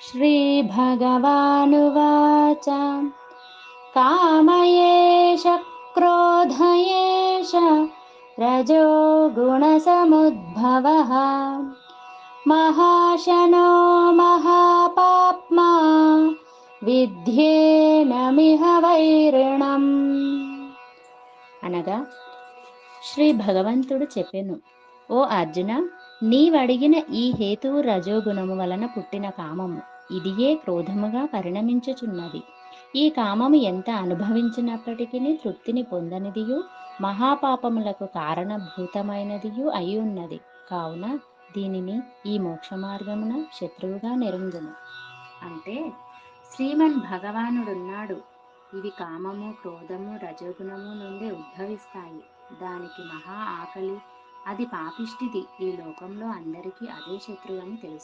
श्रीभगवानुवाच कामयेष क्रोधयेष रजो गुणसमुद्भवः महाशनो महापाप्मा విద్యేనమిహ వైరిణం. అనగా శ్రీ భగవంతుడు చెప్పెను, ఓ అర్జున, నీవడిగిన ఈ హేతువు రజోగుణము వలన పుట్టిన కామము, ఇదియే క్రోధముగా పరిణమించుచున్నది. ఈ కామము ఎంత అనుభవించినప్పటికీ తృప్తిని పొందనిదియు మహాపాపములకు కారణభూతమైనదియు అయి ఉన్నది. కావున దీనిని ఈ మోక్ష మార్గమున శత్రువుగా నెరుంగును. అంటే శ్రీమన్ భగవానుడున్నాడు. ఇవి కామము, క్రోధము, రజోగుణము నుండి ఉద్భవిస్తాయి. దానికి మహా ఆకలి, అది పాపిష్టిది. ఈ లోకంలో అందరికీ అదే శత్రువు అని తెలుసు.